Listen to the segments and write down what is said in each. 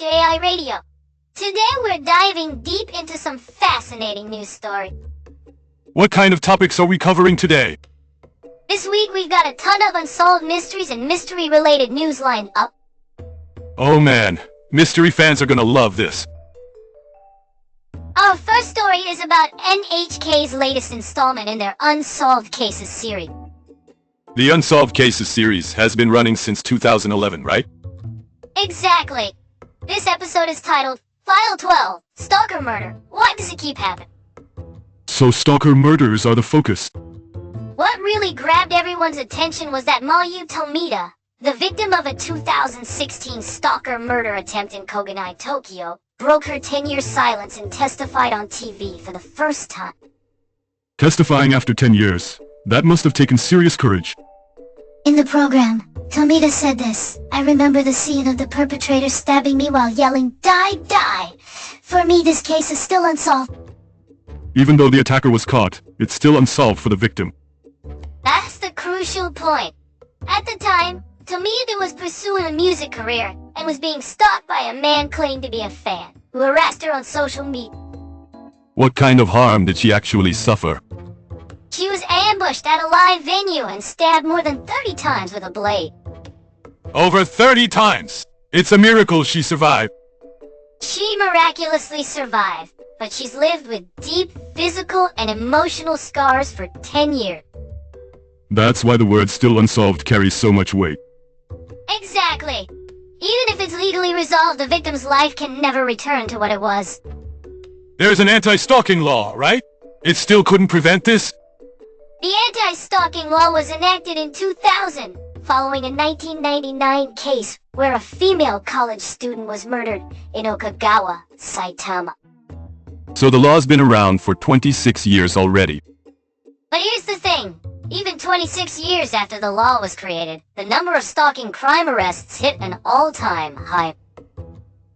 Doomsday Radio. Today we're diving deep into some fascinating news story. What kind of topics are we covering today? This week we've got a ton of unsolved mysteries and mystery-related news lined up. Oh man, mystery fans are gonna love this. Our first story is about NHK's latest installment in their Unsolved Cases series. The Unsolved Cases series has been running since 2011, right? Exactly. This episode is titled File 12, Stalker Murder. Why does it keep happening? So stalker murders are the focus. What really grabbed everyone's attention was that Mayu Tomita, the victim of a 2016 stalker murder attempt in Koganai, Tokyo, broke her 10-year silence and testified on TV for the first time. Testifying after 10 years. That must have taken serious courage. In the program, Tomita said this: "I remember the scene of the perpetrator stabbing me while yelling, 'Die, die!' For me, this case is still unsolved." Even though the attacker was caught, it's still unsolved for the victim. That's the crucial point. At the time, Tomita was pursuing a music career and was being stalked by a man claimed to be a fan, who harassed her on social media. What kind of harm did she actually suffer? She was ambushed at a live venue and stabbed more than 30 times with a blade. Over 30 times! It's a miracle she survived. She miraculously survived, but she's lived with deep physical and emotional scars for 10 years. That's why the word still unsolved carries so much weight. Exactly. Even if it's legally resolved, the victim's life can never return to what it was. There's an anti-stalking law, right? It still couldn't prevent this? The anti-stalking law was enacted in 2000, following a 1999 case where a female college student was murdered in Okagawa, Saitama. So the law's been around for 26 years already. But here's the thing. Even 26 years after the law was created, the number of stalking crime arrests hit an all-time high.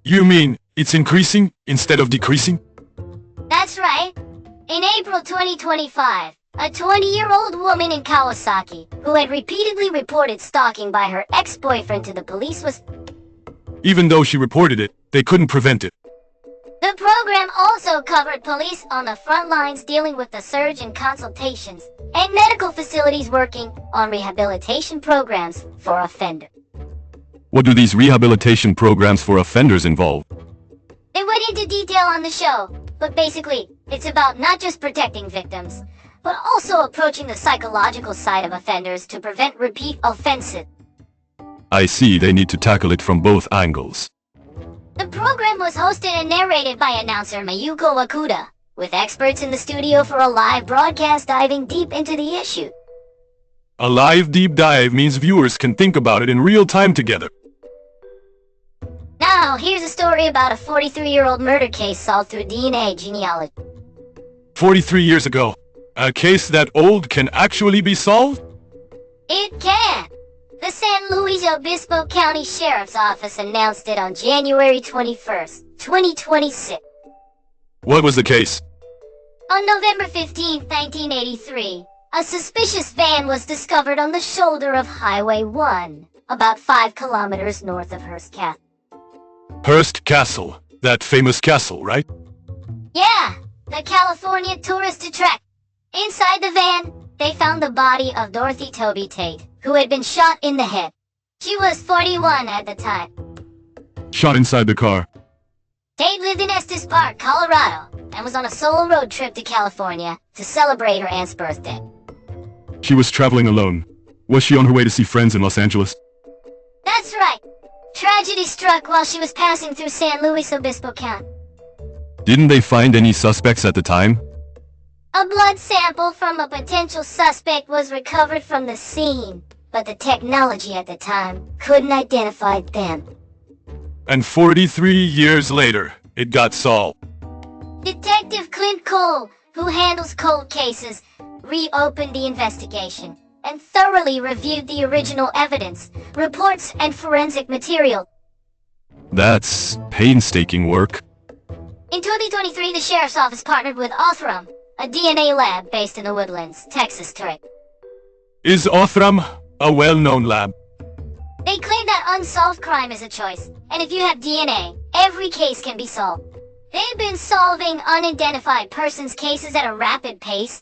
You mean, it's increasing instead of decreasing? That's right. In April 2025, a 20-year-old woman in Kawasaki, who had repeatedly reported stalking by her ex-boyfriend to the police was... Even though she reported it, they couldn't prevent it. The program also covered police on the front lines dealing with the surge in consultations, and medical facilities working on rehabilitation programs for offenders. What do these rehabilitation programs for offenders involve? They went into detail on the show, but basically, it's about not just protecting victims, but also approaching the psychological side of offenders to prevent repeat offenses. I see, they need to tackle it from both angles. The program was hosted and narrated by announcer Mayuko Wakuda, with experts in the studio for a live broadcast diving deep into the issue. A live deep dive means viewers can think about it in real time together. Now, here's a story about a 43-year-old murder case solved through DNA genealogy. 43 years ago, a case that old can actually be solved? It can! The San Luis Obispo County Sheriff's Office announced it on January 21st, 2026. What was the case? On November 15, 1983, a suspicious van was discovered on the shoulder of Highway 1, about 5 kilometers north of Hearst Castle. Hearst Castle. That famous castle, right? Yeah, the California tourist attraction. Inside the van, they found the body of Dorothy Toby Tate, who had been shot in the head. She was 41 at the time. Shot inside the car. Tate lived in Estes Park, Colorado, and was on a solo road trip to California to celebrate her aunt's birthday. She was traveling alone. Was she on her way to see friends in Los Angeles? That's right. Tragedy struck while she was passing through San Luis Obispo County. Didn't they find any suspects at the time? A blood sample from a potential suspect was recovered from the scene, but the technology at the time couldn't identify them. And 43 years later, it got solved. Detective Clint Cole, who handles cold cases, reopened the investigation and thoroughly reviewed the original evidence, reports, and forensic material. That's painstaking work. In 2023, the Sheriff's Office partnered with Othram, a DNA lab based in the Woodlands, Texas terrain. Is Othram a well-known lab? They claim that unsolved crime is a choice, and if you have DNA, every case can be solved. They've been solving unidentified persons cases at a rapid pace.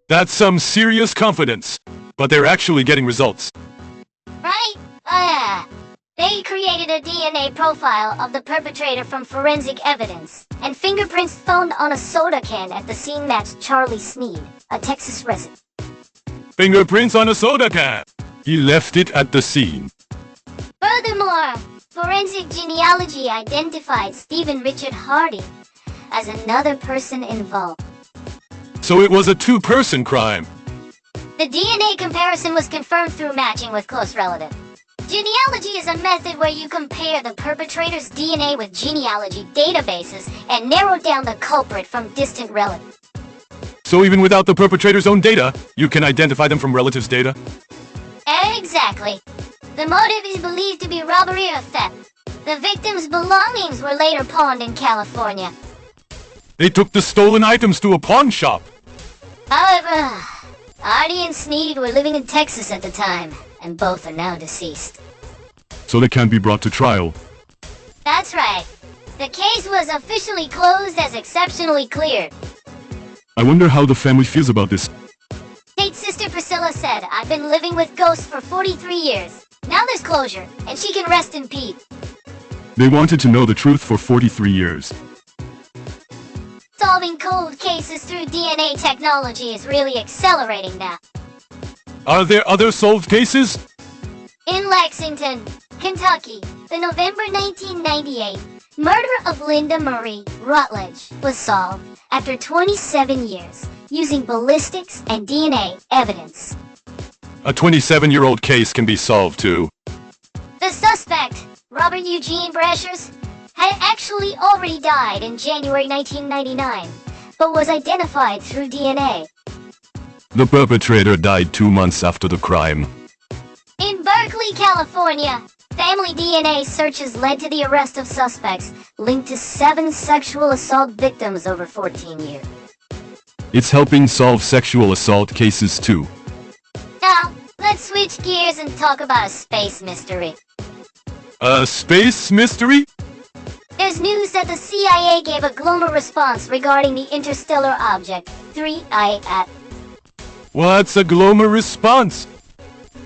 That's some serious confidence. But they're actually getting results. Right? They created a DNA profile of the perpetrator from forensic evidence, and fingerprints found on a soda can at the scene matched Charlie Sneed, a Texas resident. Fingerprints on a soda can. He left it at the scene. Furthermore, forensic genealogy identified Stephen Richard Hardy as another person involved. So it was a two-person crime. The DNA comparison was confirmed through matching with close relative. Genealogy is a method where you compare the perpetrator's DNA with genealogy databases and narrow down the culprit from distant relatives. So even without the perpetrator's own data, you can identify them from relatives' data? Exactly. The motive is believed to be robbery or theft. The victim's belongings were later pawned in California. They took the stolen items to a pawn shop. However, Hardy and Sneed were living in Texas at the time, and both are now deceased. So they can't be brought to trial. That's right. The case was officially closed as exceptionally cleared. I wonder how the family feels about this. Tate's sister Priscilla said, "I've been living with ghosts for 43 years. Now there's closure, and she can rest in peace." They wanted to know the truth for 43 years. Solving cold cases through DNA technology is really accelerating now. Are there other solved cases? In Lexington, Kentucky, the November 1998 murder of Linda Marie Rutledge was solved after 27 years using ballistics and DNA evidence. A 27-year-old case can be solved too. The suspect, Robert Eugene Brashers, had actually already died in January 1999, but was identified through DNA. The perpetrator died 2 months after the crime. In Berkeley, California, family DNA searches led to the arrest of suspects linked to 7 sexual assault victims over 14 years. It's helping solve sexual assault cases too. Now, let's switch gears and talk about a space mystery. A space mystery? There's news that the CIA gave a global response regarding the interstellar object 3I at. What's a global response?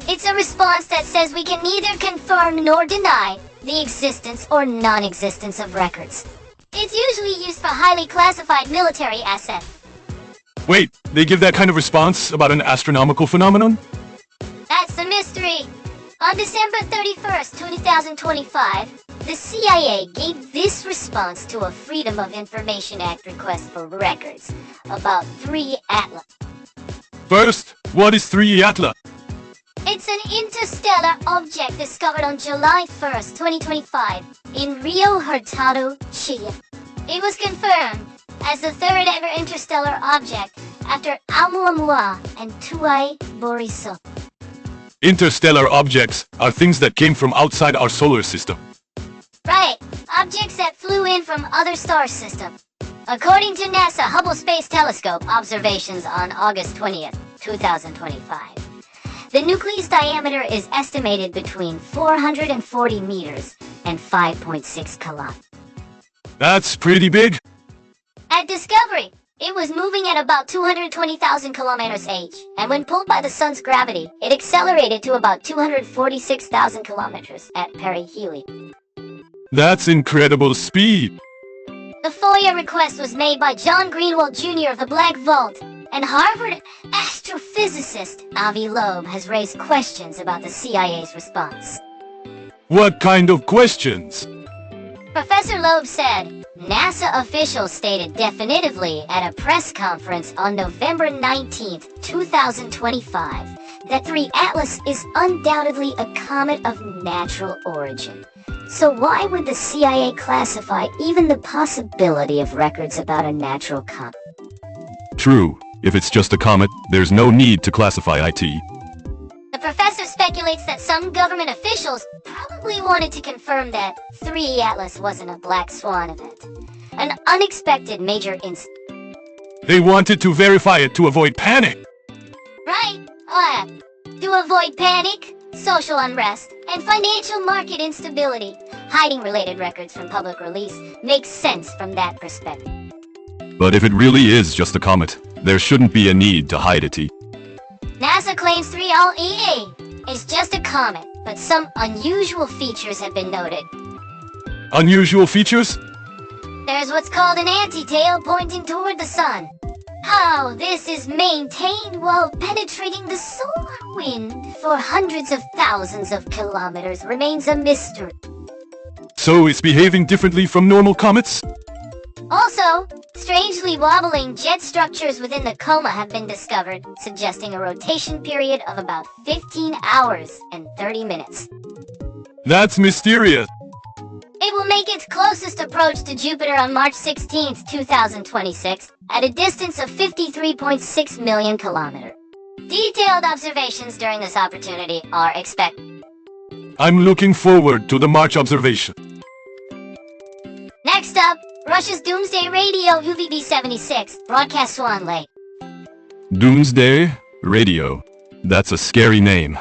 It's a response that says we can neither confirm nor deny the existence or non-existence of records. It's usually used for highly classified military assets. Wait, they give that kind of response about an astronomical phenomenon? That's the mystery. On December 31st, 2025, the CIA gave this response to a Freedom of Information Act request for records about 3 Atlas. First, what is 3 Atlas? It's an interstellar object discovered on July 1st, 2025 in Rio Hurtado, Chile. It was confirmed as the 3rd ever interstellar object after Oumuamua and Tuai Borisov. Interstellar objects are things that came from outside our solar system. Right, objects that flew in from other star systems. According to NASA Hubble Space Telescope observations on August 20th, 2025, the nucleus diameter is estimated between 440 meters and 5.6 kilometers. That's pretty big. At discovery, it was moving at about 220,000 kilometers h, and when pulled by the sun's gravity, it accelerated to about 246,000 kilometers at perihelion. That's incredible speed. The FOIA request was made by John Greenwald Jr. of the Black Vault, and Harvard astrophysicist Avi Loeb has raised questions about the CIA's response. What kind of questions? Professor Loeb said, NASA officials stated definitively at a press conference on November 19, 2025, that 3 Atlas is undoubtedly a comet of natural origin. So why would the CIA classify even the possibility of records about a natural comet? True. If it's just a comet, there's no need to classify IT. The professor speculates that some government officials probably wanted to confirm that 3 Atlas wasn't a black swan event, an unexpected major incident. They wanted to verify it to avoid panic. Right? To avoid panic, social unrest, and financial market instability. Hiding related records from public release makes sense from that perspective. But if it really is just a comet, there shouldn't be a need to hide it. NASA claims 3LEA is just a comet, but some unusual features have been noted. Unusual features? There's what's called an anti-tail pointing toward the sun. How this is maintained while penetrating the solar wind for hundreds of thousands of kilometers remains a mystery. So it's behaving differently from normal comets? Also, strangely wobbling jet structures within the coma have been discovered, suggesting a rotation period of about 15 hours and 30 minutes. That's mysterious. It will make its closest approach to Jupiter on March 16, 2026, at a distance of 53.6 million kilometers. Detailed observations during this opportunity are expected. I'm looking forward to the March observation. Next up, Russia's Doomsday Radio UVB-76 broadcast Swan Lake. Doomsday Radio. That's a scary name.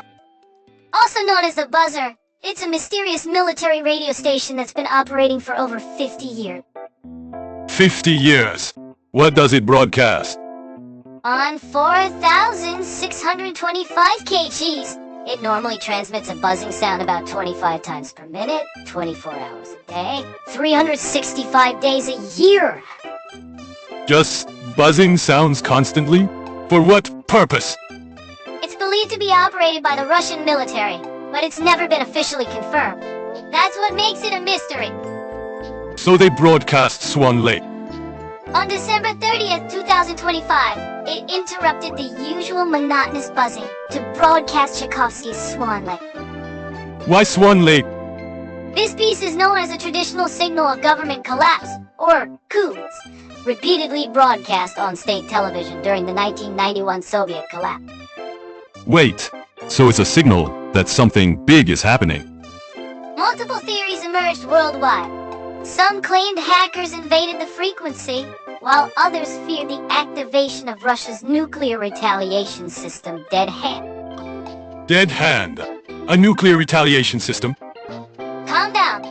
Also known as the Buzzer, it's a mysterious military radio station that's been operating for over 50 years. 50 years. What does it broadcast? On 4,625 kgs, it normally transmits a buzzing sound about 25 times per minute, 24 hours a day, 365 days a year. Just buzzing sounds constantly? For what purpose? It's believed to be operated by the Russian military, but it's never been officially confirmed. That's what makes it a mystery. So they broadcast Swan Lake. On December 30th, 2025, it interrupted the usual monotonous buzzing to broadcast Tchaikovsky's Swan Lake. Why Swan Lake? This piece is known as a traditional signal of government collapse, or coups, repeatedly broadcast on state television during the 1991 Soviet collapse. Wait, so it's a signal that something big is happening. Multiple theories emerged worldwide. Some claimed hackers invaded the frequency, while others feared the activation of Russia's nuclear retaliation system, Dead Hand. Dead Hand. A nuclear retaliation system? Calm down.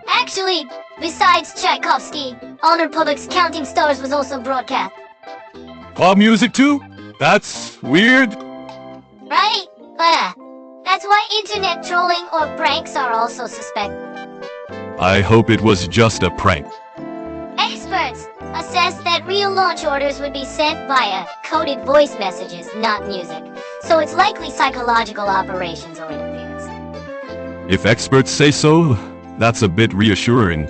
Actually, besides Tchaikovsky, All Republic's Counting Stars was also broadcast. Pop music too? That's weird. Right? But that's why internet trolling or pranks are also suspected. I hope it was just a prank. Experts assessed that real launch orders would be sent via coded voice messages, not music. So it's likely psychological operations or interference. If experts say so, that's a bit reassuring.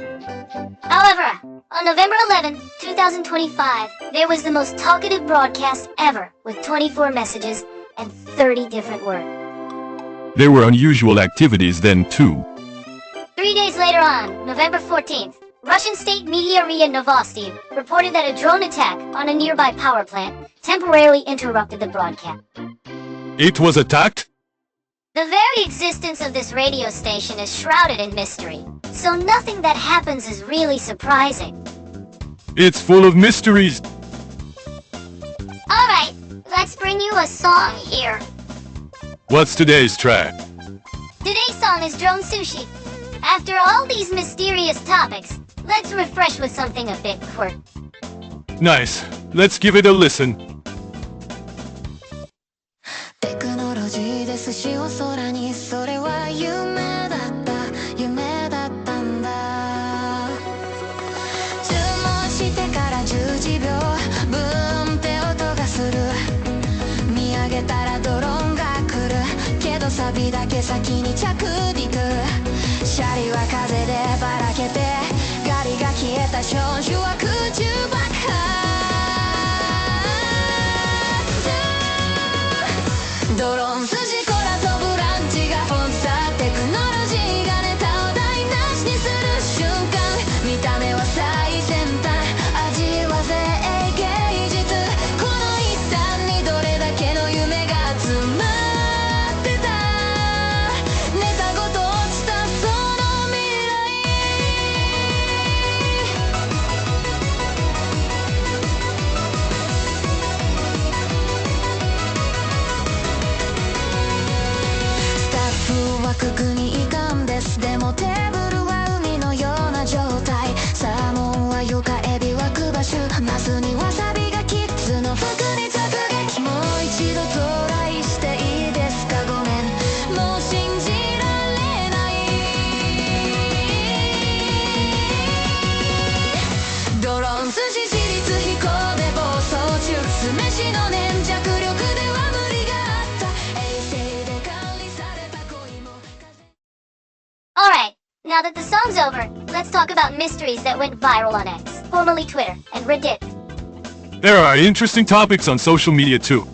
However, on November 11, 2025, there was the most talkative broadcast ever, with 24 messages and 30 different words. There were unusual activities then too. 3 days later on, November 14th, Russian state media RIA Novosti reported that a drone attack on a nearby power plant temporarily interrupted the broadcast. It was attacked? The very existence of this radio station is shrouded in mystery, so nothing that happens is really surprising. It's full of mysteries. Alright, let's bring you a song here. What's today's track? Today's song is Drone Sushi. After all these mysterious topics, let's refresh with something a bit quirky. Nice. Let's give it a listen. テクノロジーで寿司を空にそれは夢だったんだ注文してから10時秒ブーンって音がする見上げたらドローンが来るけどサビだけ先に着陸シャリは風でばらけてガリが消えた少女は空中爆破ドローン筋こら飛ぶランチが本さテクノロジーがネタを台無しにする瞬間見た目は最先端味は絶芸術この一端にどれだけの夢が詰まってたネタごと落ちたその未来スタッフ song's over, let's talk about mysteries that went viral on X, formerly Twitter, and Reddit. There are interesting topics on social media too.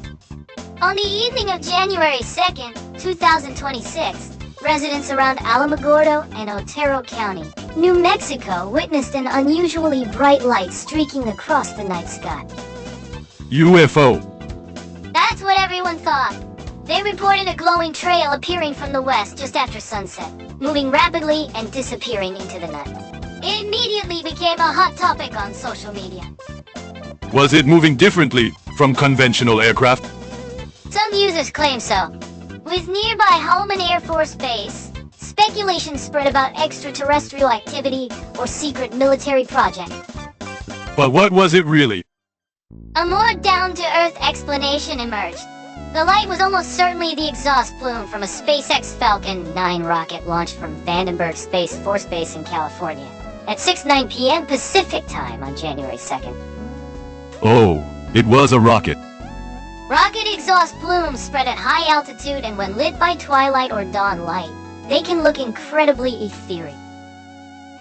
On the evening of January 2nd, 2026, residents around Alamogordo and Otero County, New Mexico, witnessed an unusually bright light streaking across the night sky. UFO. That's what everyone thought. They reported a glowing trail appearing from the west just after sunset, moving rapidly and disappearing into the night. It immediately became a hot topic on social media. Was it moving differently from conventional aircraft? Some users claim so. With nearby Holloman Air Force Base, speculation spread about extraterrestrial activity or secret military project. But what was it really? A more down-to-earth explanation emerged. The light was almost certainly the exhaust plume from a SpaceX Falcon 9 rocket launched from Vandenberg Space Force Base in California at 6:09 p.m. Pacific Time on January 2nd. Oh, it was a rocket. Rocket exhaust plumes spread at high altitude, and when lit by twilight or dawn light, they can look incredibly ethereal.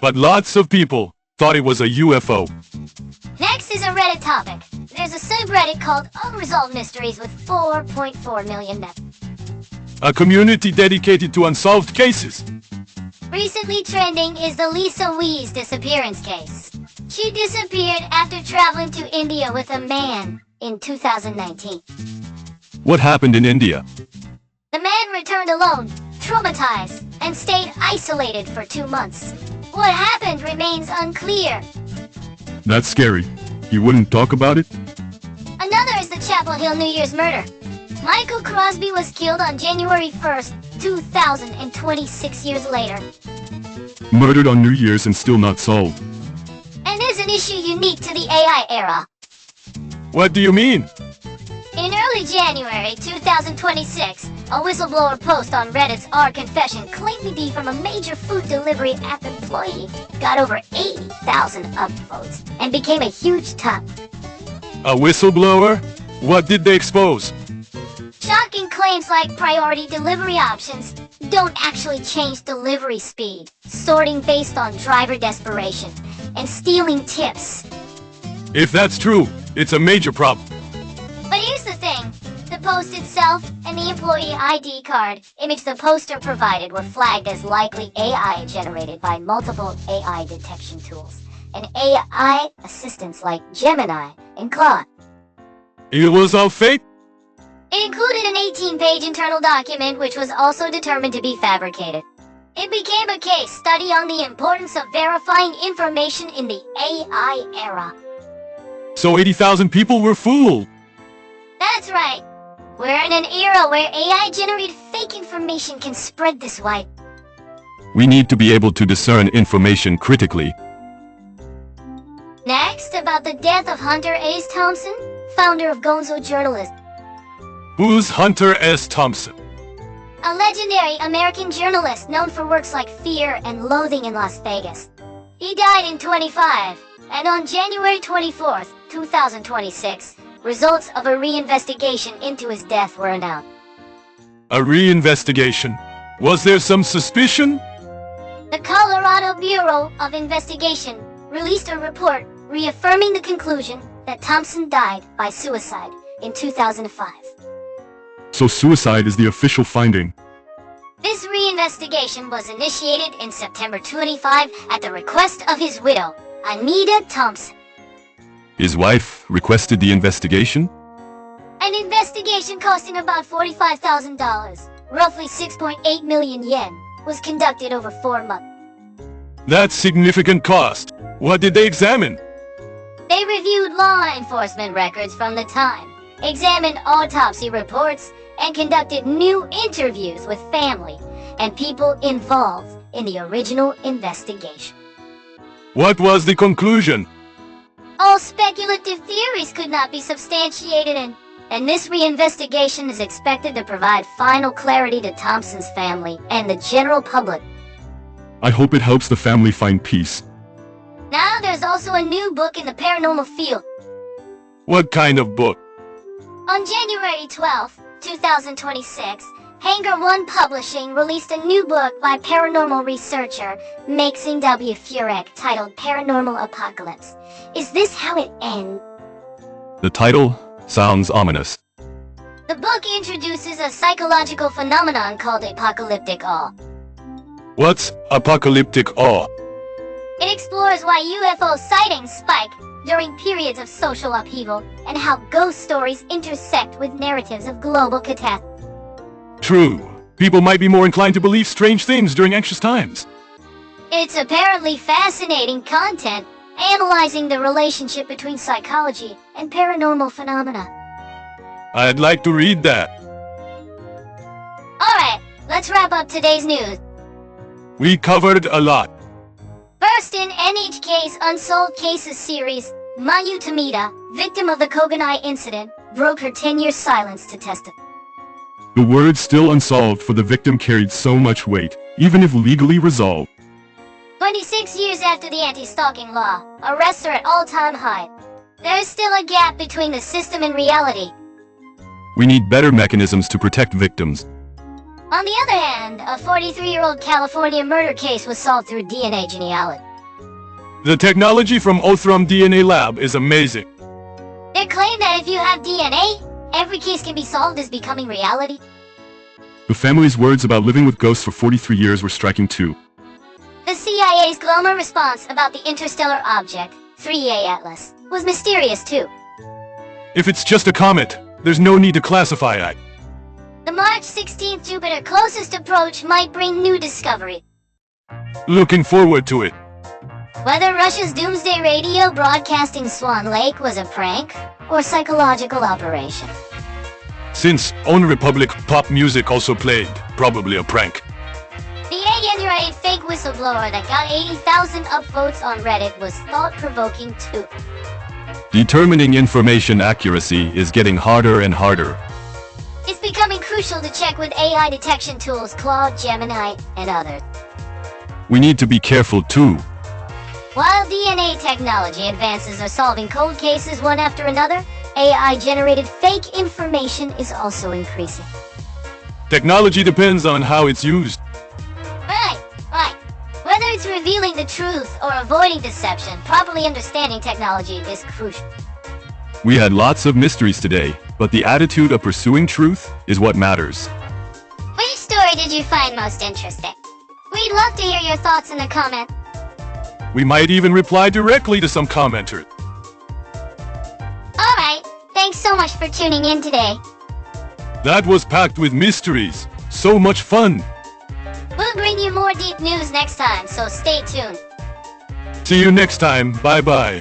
But lots of people thought it was a UFO. Next is a Reddit topic. There's a subreddit called Unresolved Mysteries with 4.4 million members. A community dedicated to unsolved cases. Recently trending is the Lisa Wee's disappearance case. She disappeared after traveling to India with a man in 2019. What happened in India? The man returned alone, traumatized, and stayed isolated for 2 months. What happened remains unclear. That's scary. You wouldn't talk about it? Another is the Chapel Hill New Year's murder. Michael Crosby was killed on January 1st, 2026 years later. Murdered on New Year's and still not solved. And is an issue unique to the AI era. What do you mean? In early January 2026, a whistleblower post on Reddit's R Confession claimed to be from a major food delivery app employee, got over 80,000 upvotes, and became a huge top. A whistleblower? What did they expose? Shocking claims like priority delivery options don't actually change delivery speed, sorting based on driver desperation, and stealing tips. If that's true, it's a major problem. But here's the thing. The post itself and the employee ID card image the poster provided were flagged as likely AI generated by multiple AI detection tools and AI assistants like Gemini and Claude. It was all fake? It included an 18-page internal document which was also determined to be fabricated. It became a case study on the importance of verifying information in the AI era. So 80,000 people were fooled. That's right. We're in an era where AI-generated fake information can spread this wide. We need to be able to discern information critically. Next, about the death of Hunter S. Thompson, founder of Gonzo Journalism. Who's Hunter S. Thompson? A legendary American journalist known for works like Fear and Loathing in Las Vegas. He died in 25, and on January 24th, 2026, results of a reinvestigation into his death were announced. A reinvestigation? Was there some suspicion? The Colorado Bureau of Investigation released a report reaffirming the conclusion that Thompson died by suicide in 2005. So suicide is the official finding. This reinvestigation was initiated in September 25 at the request of his widow, Anita Thompson. His wife requested the investigation? An investigation costing about $45,000, roughly 6.8 million yen, was conducted over 4 months. That's significant cost. What did they examine? They reviewed law enforcement records from the time, examined autopsy reports, and conducted new interviews with family and people involved in the original investigation. What was the conclusion? All speculative theories could not be substantiated, and this reinvestigation is expected to provide final clarity to Thompson's family and the general public. I hope it helps the family find peace. Now there's also a new book in the paranormal field. What kind of book? On January 12, 2026, Hanger One Publishing released a new book by paranormal researcher Maxine W. Furek titled Paranormal Apocalypse. Is this how it ends? The title sounds ominous. The book introduces a psychological phenomenon called apocalyptic awe. What's apocalyptic awe? It explores why UFO sightings spike during periods of social upheaval and how ghost stories intersect with narratives of global catastrophe. True. People might be more inclined to believe strange things during anxious times. It's apparently fascinating content, analyzing the relationship between psychology and paranormal phenomena. I'd like to read that. Alright, let's wrap up today's news. We covered a lot. First in NHK's Unsolved Cases series, Mayu Tomita, victim of the Koganai incident, broke her 10-year silence to testify. The word still unsolved for the victim carried so much weight, even if legally resolved. 26 years after the anti-stalking law, arrests are at all-time high. There is still a gap between the system and reality. We need better mechanisms to protect victims. On the other hand, a 43-year-old California murder case was solved through DNA genealogy. The technology from Othram DNA Lab is amazing. Their claim that if you have DNA, every case can be solved is becoming reality. The family's words about living with ghosts for 43 years were striking too. The CIA's gloomy response about the interstellar object, 3A Atlas, was mysterious too. If it's just a comet, there's no need to classify it. The March 16th Jupiter closest approach might bring new discovery. Looking forward to it. Whether Russia's Doomsday Radio broadcasting Swan Lake was a prank or psychological operation. Since Own Republic pop music also played, probably a prank. The ANRA fake whistleblower that got 80,000 upvotes on Reddit was thought-provoking too. Determining information accuracy is getting harder and harder. It's becoming crucial to check with AI detection tools Claude, Gemini, and others. We need to be careful too. While DNA technology advances are solving cold cases one after another, AI-generated fake information is also increasing. Technology depends on how it's used. Right. Whether it's revealing the truth or avoiding deception, properly understanding technology is crucial. We had lots of mysteries today, but the attitude of pursuing truth is what matters. Which story did you find most interesting? We'd love to hear your thoughts in the comments. We might even reply directly to some commenters. Alright, thanks so much for tuning in today. That was packed with mysteries. So much fun. We'll bring you more deep news next time, so stay tuned. See you next time. Bye-bye.